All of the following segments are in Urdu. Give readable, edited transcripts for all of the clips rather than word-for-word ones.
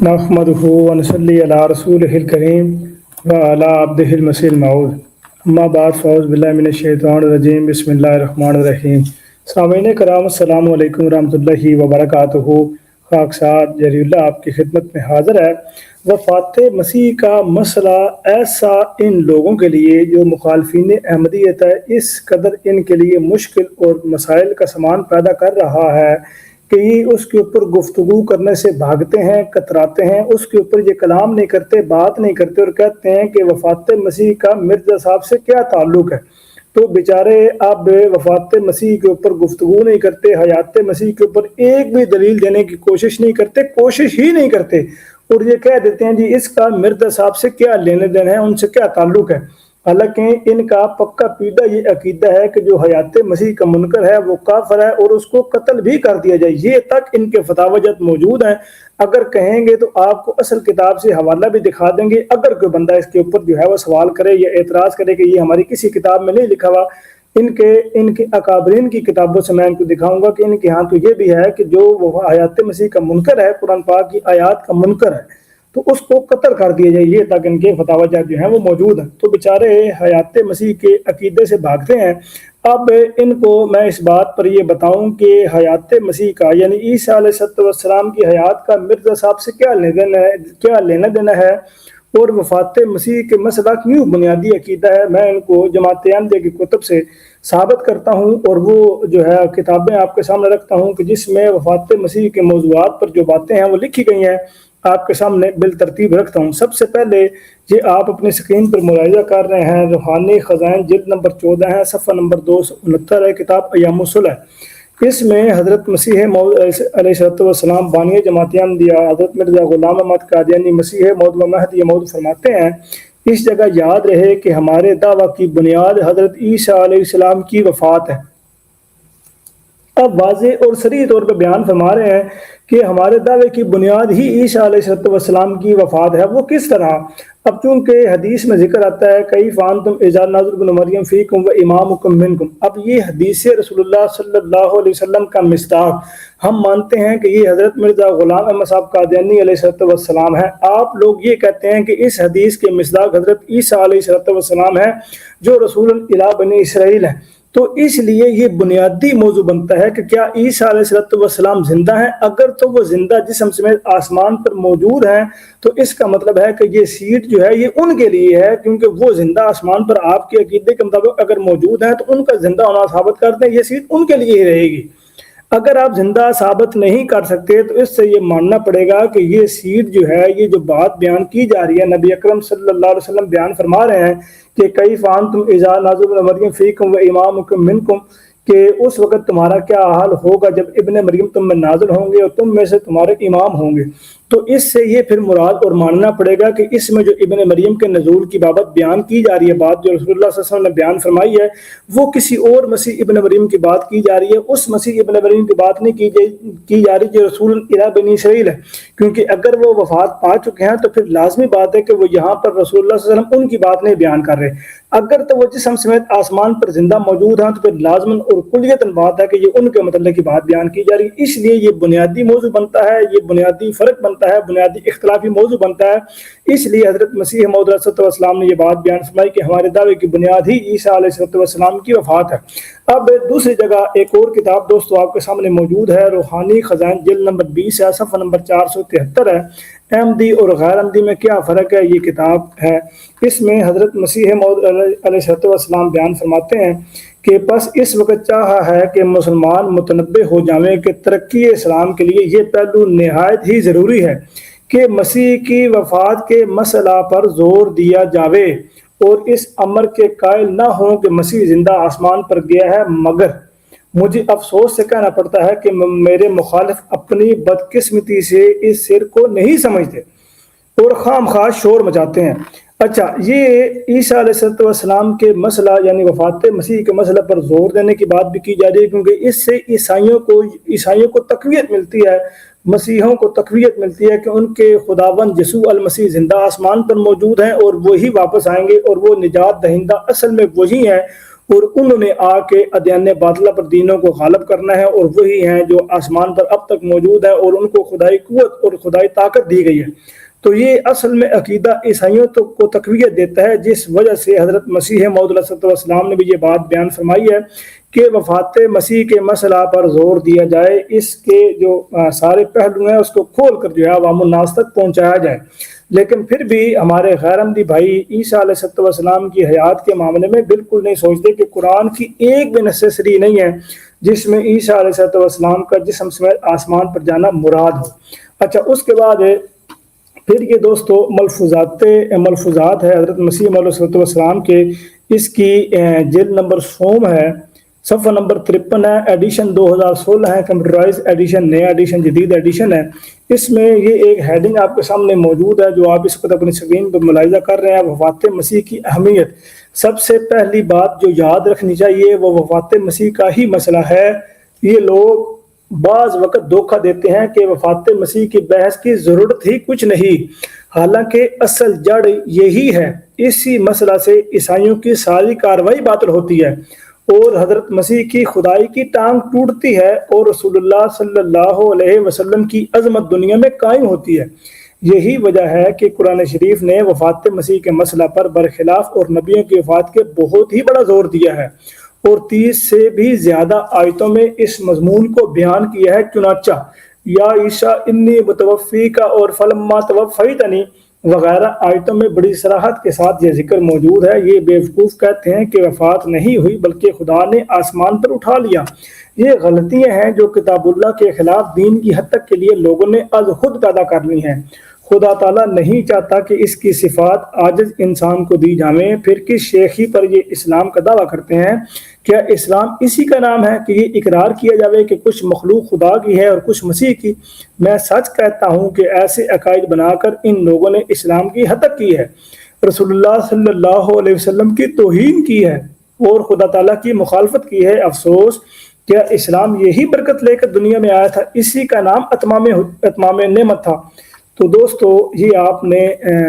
نحمدہ ونصلی علی رسولہ الکریم وعلی عبدہ المسیح الموعود اما بعد فاعوذ باللہ من الشیطان الرجیم بسم اللہ الرحمن الرحیم۔ سامعین کرام السلام علیکم ورحمۃ اللہ وبرکاتہ۔ خاکسار جری اللہ آپ کی خدمت میں حاضر ہے۔ وفات مسیح کا مسئلہ ایسا ان لوگوں کے لیے جو مخالفین احمدیت ہے اس قدر ان کے لیے مشکل اور مسائل کا سامان پیدا کر رہا ہے کہ یہ اس کے اوپر گفتگو کرنے سے بھاگتے ہیں، کتراتے ہیں، اس کے اوپر یہ کلام نہیں کرتے، بات نہیں کرتے اور کہتے ہیں کہ وفات مسیح کا مرزا صاحب سے کیا تعلق ہے۔ تو بیچارے اب وفات مسیح کے اوپر گفتگو نہیں کرتے، حیات مسیح کے اوپر ایک بھی دلیل دینے کی کوشش نہیں کرتے، کوشش ہی نہیں کرتے، اور یہ کہہ دیتے ہیں جی اس کا مرزا صاحب سے کیا لینے دینے ہے، ان سے کیا تعلق ہے۔ حالانکہ ان کا پکا پیدا یہ عقیدہ ہے کہ جو حیات مسیح کا منکر ہے وہ کافر ہے اور اس کو قتل بھی کر دیا جائے، یہ تک ان کے فتاوی جات موجود ہیں۔ اگر کہیں گے تو آپ کو اصل کتاب سے حوالہ بھی دکھا دیں گے، اگر کوئی بندہ اس کے اوپر جو ہے وہ سوال کرے یا اعتراض کرے کہ یہ ہماری کسی کتاب میں نہیں لکھا ہوا، ان کے اکابرین کی کتابوں سے میں ان کو دکھاؤں گا کہ ان کے ہاں تو یہ بھی ہے کہ جو وہ حیات مسیح کا منکر ہے، قرآن پاک کی آیات کا منکر ہے، تو اس کو قتل کر دیا جائے، یہ تک ان کے فتاوی جات جو ہیں وہ موجود ہیں۔ تو بیچارے حیات مسیح کے عقیدے سے بھاگتے ہیں۔ اب ان کو میں اس بات پر یہ بتاؤں کہ حیات مسیح کا یعنی عیسیٰ علیہ السلام کی حیات کا مرزا صاحب سے کیا لینا دینا ہے، اور وفات مسیح کے مسئلہ کیوں بنیادی عقیدہ ہے، میں ان کو جماعت احمدیہ کی کتب سے ثابت کرتا ہوں، اور وہ جو ہے کتابیں آپ کے سامنے رکھتا ہوں کہ جس میں وفات مسیح کے موضوعات پر جو باتیں ہیں وہ لکھی گئی ہیں، آپ کے سامنے بالترتیب رکھتا ہوں۔ سب سے پہلے یہ آپ اپنی سکرین پر ملاحظہ کر رہے ہیں روحانی خزائن جلد نمبر 14 ہے، صفحہ نمبر 269 ہے، کتاب ایام الصلح۔ اس میں حضرت مسیح موعود علیہ السلام بانی جماعت احمدیہ حضرت مرزا غلام احمد قادیانی مسیح موعود و مہدی موعود فرماتے ہیں، اس جگہ یاد رہے کہ ہمارے دعویٰ کی بنیاد حضرت عیسیٰ علیہ السلام کی وفات ہے۔ اب واضح اور صریح طور پہ بیان فرما رہے ہیں کہ ہمارے دعوے کی بنیاد ہی عیسیٰ علیہ السلام کی وفات ہے۔ وہ کس طرح؟ اب چونکہ حدیث میں ذکر آتا ہے کیف انتم اذا نازل ابن مریم فیکم و امامکم منکم، اب یہ حدیث رسول اللہ صلی اللہ علیہ وسلم کا مصداق ہم مانتے ہیں کہ یہ حضرت مرزا غلام احمد صاحب قادیانی علیہ السلام ہے۔ آپ لوگ یہ کہتے ہیں کہ اس حدیث کے مصداق حضرت عیسیٰ علیہ السلام ہے جو رسول الہ بنی اسرائیل ہے۔ تو اس لیے یہ بنیادی موضوع بنتا ہے کہ کیا عیسیٰ علیہ السلام زندہ ہیں؟ اگر تو وہ زندہ جسم سمیت آسمان پر موجود ہیں تو اس کا مطلب ہے کہ یہ سیٹ جو ہے یہ ان کے لیے ہے، کیونکہ وہ زندہ آسمان پر آپ کے عقیدے کے مطابق اگر موجود ہیں تو ان کا زندہ ہونا ثابت کرتے ہیں، یہ سیٹ ان کے لیے ہی رہے گی۔ اگر آپ زندہ ثابت نہیں کر سکتے تو اس سے یہ ماننا پڑے گا کہ یہ سیٹ جو ہے، یہ جو بات بیان کی جا رہی ہے، نبی اکرم صلی اللہ علیہ وسلم بیان فرما رہے ہیں کہ کیف انتم اذا نازل ابن مریم فیکم و امامکم منکم، کہ اس وقت تمہارا کیا حال ہوگا جب ابن مریم تم میں نازل ہوں گے اور تم میں سے تمہارے امام ہوں گے۔ تو اس سے یہ پھر مراد اور ماننا پڑے گا کہ اس میں جو ابن مریم کے نزول کی بابت بیان کی جا رہی ہے، بات جو رسول اللہ صلی اللہ علیہ وسلم نے بیان فرمائی ہے، وہ کسی اور مسیح ابن مریم کی بات کی جا رہی ہے، اس مسیح ابن مریم کی بات نہیں کی جا رہی جو رسول الہ بنی اسرائیل ہے، کیونکہ اگر وہ وفات پا چکے ہیں تو پھر لازمی بات ہے کہ وہ یہاں پر رسول اللہ صلی اللہ علیہ وسلم ان کی بات نہیں بیان کر رہے۔ اگر تو وہ جسم سمیت آسمان پر زندہ موجود ہیں تو پھر لازماً اور کلیتاً بات ہے کہ یہ ان کے متعلق کی بات بیان کی جا رہی ہے۔ اس لیے یہ بنیادی موضوع بنتا ہے، یہ بنیادی فرق بنتا ہے، بنیادی اختلافی موضوع بنتا ہے۔ اس لیے حضرت مسیح موعود علیہ السلام نے یہ بات بیان فرمائی کہ ہمارے دعوے کی بنیاد ہی عیسیٰ علیہ السلام کی وفات ہے۔ اب دوسری جگہ ایک اور کتاب دوستو آپ کے سامنے موجود ہے، روحانی خزائن جلد نمبر 20 ہے، صفحہ نمبر 473 ہے، احمدی اور غیر احمدی میں کیا فرق ہے، یہ کتاب ہے۔ اس میں حضرت مسیح موعود علیہ السلام بیان فرماتے ہیں کہ پس اس وقت چاہا ہے کہ مسلمان متنبع ہو جائیں کہ ترقی اسلام کے لیے یہ پہلو نہایت ہی ضروری ہے کہ مسیح کی وفات کے مسئلہ پر زور دیا جاوے اور اس امر کے قائل نہ ہوں کہ مسیح زندہ آسمان پر گیا ہے، مگر مجھے افسوس سے کہنا پڑتا ہے کہ میرے مخالف اپنی بدقسمتی سے اس سر کو نہیں سمجھتے اور خام خواہ شور مچاتے ہیں۔ اچھا، یہ عیسیٰ علیہ السلام کے مسئلہ یعنی وفات مسیح کے مسئلہ پر زور دینے کی بات بھی کی جا رہی ہے، کیونکہ اس سے عیسائیوں کو تقویت ملتی ہے، مسیحوں کو تقویت ملتی ہے کہ ان کے خداوند یسوع المسیح زندہ آسمان پر موجود ہیں اور وہی واپس آئیں گے اور وہ نجات دہندہ اصل میں وہی ہیں، اور انہوں نے آ کے ادیان باطلہ پر دینوں کو غالب کرنا ہے، اور وہی ہیں جو آسمان پر اب تک موجود ہیں اور ان کو خدائی قوت اور خدائی طاقت دی گئی ہے۔ تو یہ اصل میں عقیدہ عیسائیوں کو تقویت دیتا ہے، جس وجہ سے حضرت مسیح موعود علیہ السلام نے بھی یہ بات بیان فرمائی ہے کہ وفات مسیح کے مسئلہ پر زور دیا جائے، اس کے جو سارے پہلو ہیں اس کو کھول کر جو ہے عوام الناس تک پہنچایا جائے۔ لیکن پھر بھی ہمارے غیر عمدی بھائی عیسیٰ علیہ السلام کی حیات کے معاملے میں بالکل نہیں سوچتے کہ قرآن کی ایک بھی نصیصری نہیں ہے جس میں عیسیٰ علیہ السلام کا جسم سمیت آسمان پر جانا مراد ہو۔ اچھا، اس کے بعد پھر یہ دوستو ملفوظات ہے حضرت مسیح علیہ السلام کے، اس کی جلد نمبر 100 ہے، صفحہ نمبر 53 ہے، ایڈیشن 2016 ہے، کمپیوٹرائز ایڈیشن، نیا ایڈیشن، جدید ایڈیشن ہے۔ اس میں یہ ایک ہیڈنگ آپ کے سامنے موجود ہے جو آپ اس وقت اپنی اسکرین پر ملاحظہ کر رہے ہیں، وفات مسیح کی اہمیت۔ سب سے پہلی بات جو یاد رکھنی چاہیے وہ وفات مسیح کا ہی مسئلہ ہے۔ یہ لوگ بعض وقت دھوکہ دیتے ہیں کہ وفات مسیح کی بحث کی ضرورت ہی کچھ نہیں، حالانکہ اصل جڑ یہی ہے۔ اسی مسئلہ سے عیسائیوں کی ساری کاروائی باطل ہوتی ہے اور حضرت مسیح کی خدائی کی ٹانگ ٹوٹتی ہے اور رسول اللہ صلی اللہ علیہ وسلم کی عظمت دنیا میں قائم ہوتی ہے۔ یہی وجہ ہے کہ قرآن شریف نے وفات مسیح کے مسئلہ پر برخلاف اور نبیوں کی وفات کے بہت ہی بڑا زور دیا ہے اور 30 سے بھی زیادہ آیتوں میں اس مضمون کو بیان کیا ہے۔ چنانچہ یا عیسیٰ انی متوفی کا اور فلما توفیتنی وغیرہ آیتوں میں بڑی صراحت کے ساتھ یہ ذکر موجود ہے۔ یہ بیوقوف کہتے ہیں کہ وفات نہیں ہوئی بلکہ خدا نے آسمان پر اٹھا لیا۔ یہ غلطیاں ہیں جو کتاب اللہ کے خلاف دین کی حد تک کے لیے لوگوں نے از خود پیدا کر لی ہیں۔ خدا تعالیٰ نہیں چاہتا کہ اس کی صفات عاجز انسان کو دی جائیں، پھر کس شیخی پر یہ اسلام کا دعویٰ کرتے ہیں؟ کیا اسلام اسی کا نام ہے کہ یہ اقرار کیا جاوے کہ کچھ مخلوق خدا کی ہے اور کچھ مسیح کی؟ میں سچ کہتا ہوں کہ ایسے عقائد بنا کر ان لوگوں نے اسلام کی حد تک کی ہے، رسول اللہ صلی اللہ علیہ وسلم کی توہین کی ہے اور خدا تعالیٰ کی مخالفت کی ہے۔ افسوس، کیا اسلام یہی برکت لے کر دنیا میں آیا تھا؟ اسی کا نام اتمام نعمت تھا۔ تو دوستو، یہ آپ نے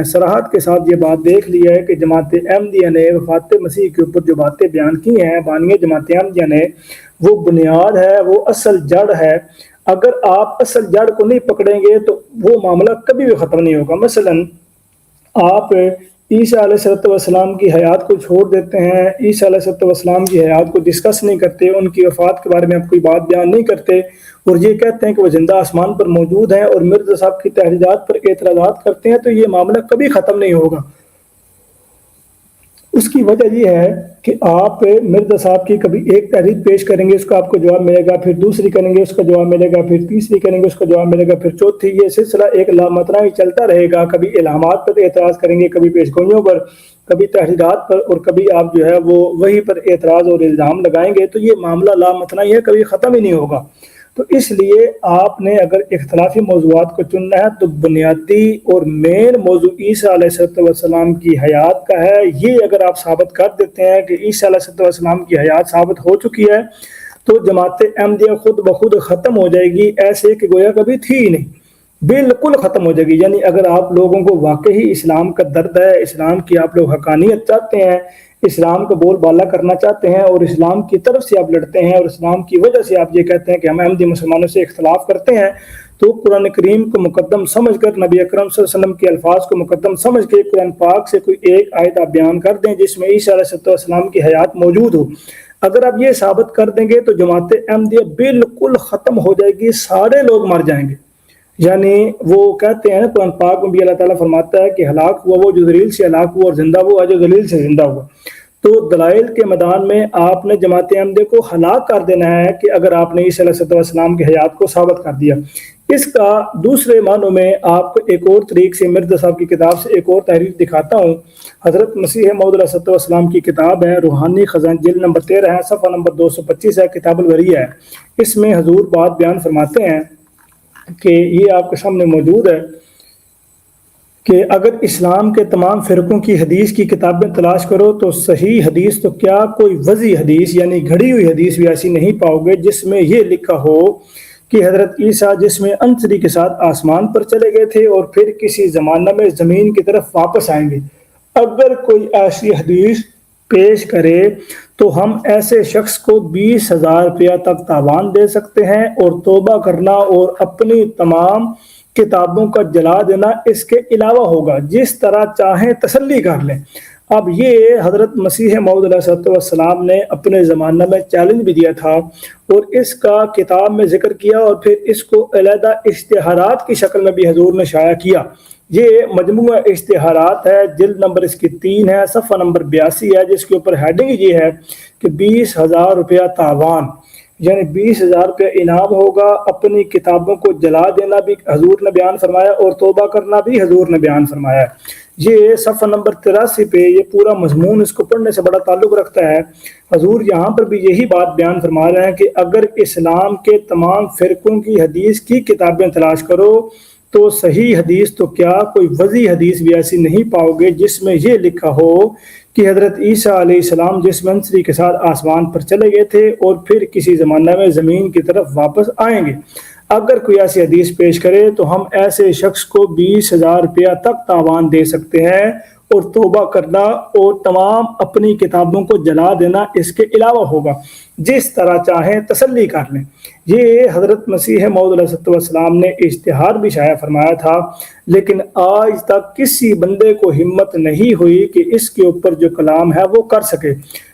صراحت کے ساتھ یہ بات دیکھ لی ہے کہ جماعت احمدیہ نے وفات مسیح کے اوپر جو باتیں بیان کی ہیں، بانی جماعت احمدیہ نے، وہ بنیاد ہے، وہ اصل جڑ ہے۔ اگر آپ اصل جڑ کو نہیں پکڑیں گے تو وہ معاملہ کبھی بھی ختم نہیں ہوگا۔ مثلا آپ عیسیٰ علیہ السلام کی حیات کو چھوڑ دیتے ہیں، عیسیٰ علیہ السلام کی حیات کو ڈسکس نہیں کرتے، ان کی وفات کے بارے میں آپ کوئی بات بیان نہیں کرتے، اور یہ کہتے ہیں کہ وہ زندہ آسمان پر موجود ہیں اور مرزا صاحب کی تحریرات پر اعتراضات کرتے ہیں، تو یہ معاملہ کبھی ختم نہیں ہوگا۔ اس کی وجہ یہ ہے کہ آپ مرزا صاحب کی کبھی ایک تحریر پیش کریں گے، اس کا آپ کو جواب ملے گا، پھر دوسری کریں گے، اس کا جواب ملے گا، پھر تیسری کریں گے، اس کا جواب ملے گا، پھر چوتھی، یہ سلسلہ ایک لامتناہ ہی چلتا رہے گا۔ کبھی الہامات پر اعتراض کریں گے، کبھی پیش گوئیوں پر، کبھی تحریرات پر، اور کبھی آپ جو ہے وہ وہی پر اعتراض اور الزام لگائیں گے، تو یہ معاملہ لامتناہی ہے، کبھی ختم ہی نہیں ہوگا۔ تو اس لیے آپ نے اگر اختلافی موضوعات کو چننا ہے تو بنیادی اور مین موضوع عیسیٰ علیہ السلام کی حیات کا ہے۔ یہ اگر آپ ثابت کر دیتے ہیں کہ عیسیٰ علیہ السلام کی حیات ثابت ہو چکی ہے تو جماعت احمدیہ خود بخود ختم ہو جائے گی، ایسے کہ گویا کبھی تھی ہی نہیں، بالکل ختم ہو جائے گی۔ یعنی اگر آپ لوگوں کو واقعی اسلام کا درد ہے، اسلام کی آپ لوگ حقانیت چاہتے ہیں، اسلام کو بول بالا کرنا چاہتے ہیں اور اسلام کی طرف سے آپ لڑتے ہیں اور اسلام کی وجہ سے آپ یہ کہتے ہیں کہ ہم احمدی مسلمانوں سے اختلاف کرتے ہیں، تو قرآن کریم کو مقدم سمجھ کر، نبی اکرم صلی اللہ علیہ وسلم کے الفاظ کو مقدم سمجھ کے قرآن پاک سے کوئی ایک آیت آپ بیان کر دیں جس میں عیسیٰ علیہ السلام کی حیات موجود ہو۔ اگر آپ یہ ثابت کر دیں گے تو جماعت احمدیہ بالکل ختم ہو جائے گی، سارے لوگ مر جائیں گے۔ یعنی وہ کہتے ہیں قرآن پاک میں بھی اللہ تعالیٰ فرماتا ہے کہ ہلاک ہوا وہ جو ذلیل سے ہلاک ہوا اور زندہ ہوا جو ذلیل سے زندہ ہوا۔ تو دلائل کے میدان میں آپ نے جماعت احمدیہ کو ہلاک کر دینا ہے کہ اگر آپ نے عیسیٰ علیہ السلام کی حیات کو ثابت کر دیا۔ اس کا دوسرے معنوں میں آپ کو ایک اور طریق سے مرزا صاحب کی کتاب سے ایک اور تحریر دکھاتا ہوں۔ حضرت مسیح موعود علیہ السلام کی کتاب ہے روحانی خزانہ، جلد نمبر 13 ہے، صفحہ نمبر 225 ہے، کتاب الوریہ ہے۔ اس میں حضور بات بیان فرماتے ہیں کہ یہ آپ کے سامنے موجود ہے کہ اگر اسلام کے تمام فرقوں کی حدیث کی کتابیں تلاش کرو تو صحیح حدیث تو کیا کوئی وضعی حدیث یعنی گھڑی ہوئی حدیث بھی ایسی نہیں پاؤ گے جس میں یہ لکھا ہو کہ حضرت عیسیٰ جس میں عنصری کے ساتھ آسمان پر چلے گئے تھے اور پھر کسی زمانہ میں زمین کی طرف واپس آئیں گے۔ اگر کوئی ایسی حدیث پیش کرے تو ہم ایسے شخص کو 20,000 روپیہ تک تاوان دے سکتے ہیں، اور توبہ کرنا اور اپنی تمام کتابوں کا جلا دینا اس کے علاوہ ہوگا، جس طرح چاہیں تسلی کر لیں۔ اب یہ حضرت مسیح موعود علیہ السلام نے اپنے زمانہ میں چیلنج بھی دیا تھا، اور اس کا کتاب میں ذکر کیا، اور پھر اس کو علیحدہ اشتہارات کی شکل میں بھی حضور نے شائع کیا۔ یہ مجموعہ اشتہارات ہے، جلد نمبر اس کی 3 ہے، صفحہ نمبر 82 ہے، جس کے اوپر ہیڈنگ یہ ہے کہ 20,000 روپیہ تاوان، یعنی 20,000 روپیہ انعام ہوگا، اپنی کتابوں کو جلا دینا بھی حضور نے بیان فرمایا، اور توبہ کرنا بھی حضور نے بیان فرمایا ہے۔ یہ صفحہ نمبر 83 پہ یہ پورا مضمون اس کو پڑھنے سے بڑا تعلق رکھتا ہے۔ حضور یہاں پر بھی یہی بات بیان فرما رہے ہیں کہ اگر اسلام کے تمام فرقوں کی حدیث کی کتابیں تلاش کرو تو صحیح حدیث تو کیا، کوئی وضعی حدیث بھی ایسی نہیں پاؤ گے جس میں یہ لکھا ہو کہ حضرت عیسیٰ علیہ السلام جسمانسری کے ساتھ آسمان پر چلے گئے تھے اور پھر کسی زمانہ میں زمین کی طرف واپس آئیں گے۔ اگر کوئی ایسی حدیث پیش کرے تو ہم ایسے شخص کو 20,000 روپیہ تک تاوان دے سکتے ہیں، اور توبہ کرنا اور تمام اپنی کتابوں کو جلا دینا اس کے علاوہ ہوگا، جس طرح چاہیں تسلی کر لیں۔ یہ حضرت مسیح موعود علیہ السلام نے اشتہار بھی شائع فرمایا تھا، لیکن آج تک کسی بندے کو ہمت نہیں ہوئی کہ اس کے اوپر جو کلام ہے وہ کر سکے۔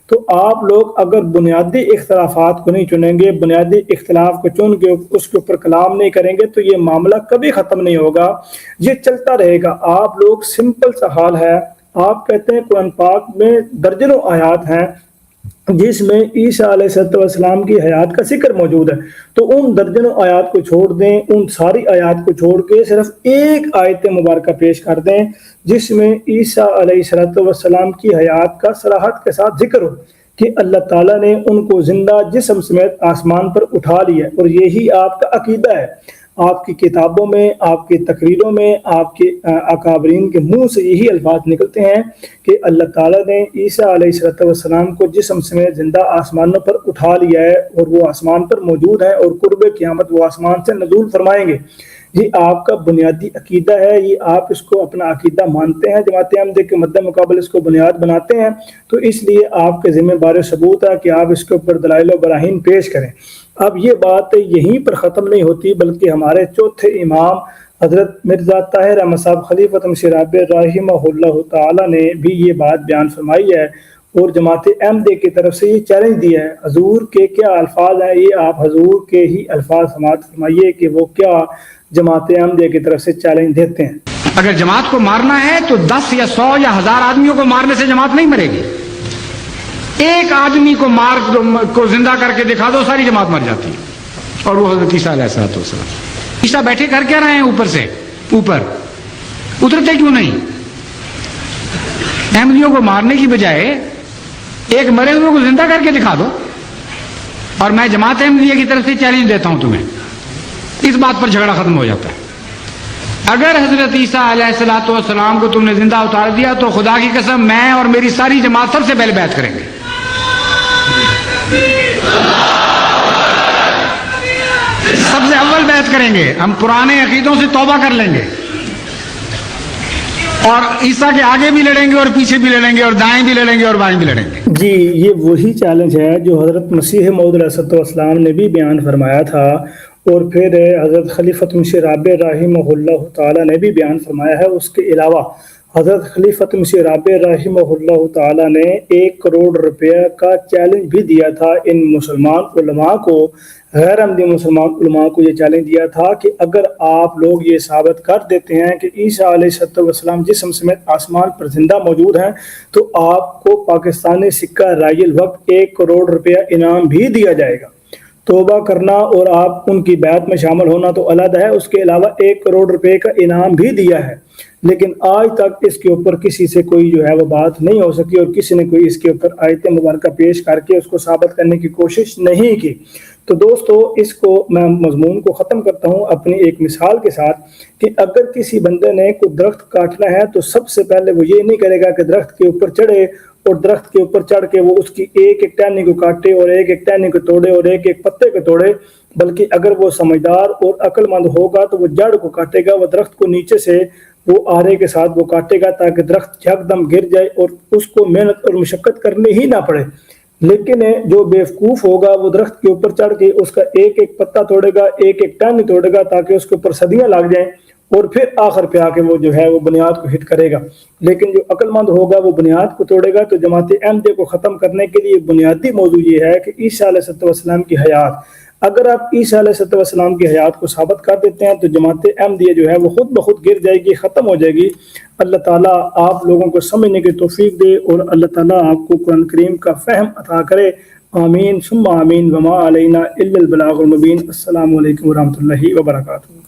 تو آپ لوگ اگر بنیادی اختلافات کو نہیں چنیں گے، بنیادی اختلاف کو چن کے اس کے اوپر کلام نہیں کریں گے، تو یہ معاملہ کبھی ختم نہیں ہوگا، یہ چلتا رہے گا۔ آپ لوگ سمپل سا حال ہے، آپ کہتے ہیں قرآن پاک میں درجنوں آیات ہیں جس میں عیسیٰ علیہ السلام کی حیات کا ذکر موجود ہے، تو ان درجنوں آیات کو چھوڑ دیں، ان ساری آیات کو چھوڑ کے صرف ایک آیت مبارکہ پیش کر دیں جس میں عیسیٰ علیہ السلام کی حیات کا صراحت کے ساتھ ذکر ہو کہ اللہ تعالیٰ نے ان کو زندہ جسم سمیت آسمان پر اٹھا لیا، اور یہی آپ کا عقیدہ ہے۔ آپ کی کتابوں میں، آپ کی تقریروں میں، آپ کے اکابرین کے منہ سے یہی الفاظ نکلتے ہیں کہ اللہ تعالیٰ نے عیسیٰ علیہ السلام کو جسم سمیت زندہ آسمانوں پر اٹھا لیا ہے، اور وہ آسمان پر موجود ہیں، اور قرب قیامت وہ آسمان سے نزول فرمائیں گے۔ یہ آپ کا بنیادی عقیدہ ہے، یہ آپ اس کو اپنا عقیدہ مانتے ہیں، جماعت احمدیہ کے مد مقابل اس کو بنیاد بناتے ہیں، تو اس لیے آپ کے ذمہ بار ثبوت ہے کہ آپ اس کے اوپر دلائل و براہین پیش کریں۔ اب یہ بات یہیں پر ختم نہیں ہوتی، بلکہ ہمارے چوتھے امام حضرت مرزا طاہر احمد صاحب خلیفۃ مسیح رابع رحمہ اللہ تعالی نے بھی یہ بات بیان فرمائی ہے، اور جماعت احمدیہ کی طرف سے یہ چیلنج دیا ہے۔ حضور کے کیا الفاظ ہیں، یہ آپ حضور کے ہی الفاظ سماعت فرمائیے کہ وہ کیا جماعت احمدیہ کی طرف سے چیلنج دیتے ہیں۔ اگر جماعت کو مارنا ہے تو 10 یا 100 یا 1000 آدمیوں کو مارنے سے جماعت نہیں مرے گی، ایک آدمی کو زندہ کر کے دکھا دو، ساری جماعت مر جاتی ہے۔ اور وہ حضرت عیسیٰ علیہ السلام، عیسیٰ بیٹھے کر کیا رہے ہیں اوپر سے، اوپر اترتے کیوں نہیں؟ احمدیوں کو مارنے کی بجائے ایک مرے ہوئے کو زندہ کر کے دکھا دو۔ اور میں جماعت احمدیہ کی طرف سے چیلنج دیتا ہوں تمہیں، اس بات پر جھگڑا ختم ہو جاتا ہے۔ اگر حضرت عیسیٰ علیہ السلام کو تم نے زندہ اتار دیا تو خدا کی قسم میں اور میری ساری جماعت سب سے پہلے بیعت کریں گے۔ سب سے اول بیعت کریں گے، ہم پرانے عقیدوں سے توبہ کر لیں گے، اور عیسیٰ کے آگے بھی لڑیں گے اور پیچھے بھی لڑیں گے اور دائیں بھی لڑیں گے اور بائیں بھی لڑیں گے۔ جی، یہ وہی چیلنج ہے جو حضرت مسیح موعود علیہ السلام نے بھی بیان فرمایا تھا، اور پھر حضرت خلیفۃ مسیح رابع رحمہ اللہ تعالی نے بھی بیان فرمایا ہے۔ اس کے علاوہ حضرت خلیفۃ مسیح رابع رحمہ اللہ تعالی نے 1 کروڑ روپیہ کا چیلنج بھی دیا تھا ان مسلمان علماء کو، غیر احمدی مسلمان علماء کو یہ چیلنج دیا تھا کہ اگر آپ لوگ یہ ثابت کر دیتے ہیں کہ عیسیٰ علیہ السلام جسم سمیت آسمان پر زندہ موجود ہیں تو آپ کو پاکستانی سکہ رائے الوقت 1 کروڑ روپیہ انعام بھی دیا جائے گا۔ توبہ کرنا اور آپ ان کی بیعت میں شامل ہونا تو علیحدہ ہے، اس کے علاوہ 1 کروڑ روپے کا انعام بھی دیا ہے، لیکن آج تک اس کے اوپر کسی سے کوئی جو ہے وہ بات نہیں ہو سکی، اور کسی نے کوئی اس کے اوپر آیت مبارکہ پیش کر کے اس کو ثابت کرنے کی کوشش نہیں کی۔ تو دوستو، اس کو میں مضمون کو ختم کرتا ہوں اپنی ایک مثال کے ساتھ کہ اگر کسی بندے نے کوئی درخت کاٹنا ہے تو سب سے پہلے وہ یہ نہیں کرے گا کہ درخت کے اوپر چڑھے اور درخت کے اوپر چڑھ کے وہ اس کی ایک ایک ٹہنی کو کاٹے اور ایک ایک ٹہنی کو توڑے اور ایک ایک پتے کو توڑے، بلکہ اگر وہ سمجھدار اور عقل مند ہوگا تو وہ جڑ کو کاٹے گا، وہ درخت کو نیچے سے وہ آرے کے ساتھ وہ کاٹے گا تاکہ درخت یکدم گر جائے اور اس کو محنت اور مشقت کرنی ہی نہ پڑے۔ لیکن جو بیوقوف ہوگا وہ درخت کے اوپر چڑھ کے اس کا ایک ایک پتا توڑے گا، ایک ایک ٹہنی توڑے گا تاکہ اس کے اوپر صدیاں لگ جائیں، اور پھر آخر پہ آ کے وہ جو ہے وہ بنیاد کو ہٹ کرے گا۔ لیکن جو عقل مند ہوگا وہ بنیاد کو توڑے گا۔ تو جماعت احمدیہ کو ختم کرنے کے لیے بنیادی موضوع یہ ہے کہ عیسیٰ علیہ السلام کی حیات، اگر آپ عیسیٰ علیہ السلام کی حیات کو ثابت کر دیتے ہیں تو جماعت احمدیہ جو ہے وہ خود بخود گر جائے گی، ختم ہو جائے گی۔ اللہ تعالیٰ آپ لوگوں کو سمجھنے کی توفیق دے، اور اللہ تعالیٰ آپ کو قرآن کریم کا فہم عطا کرے۔ آمین ثم آمین، وما علینا الا البلاغ المبین۔ السلام علیکم ورحمۃ اللہ وبرکاتہ۔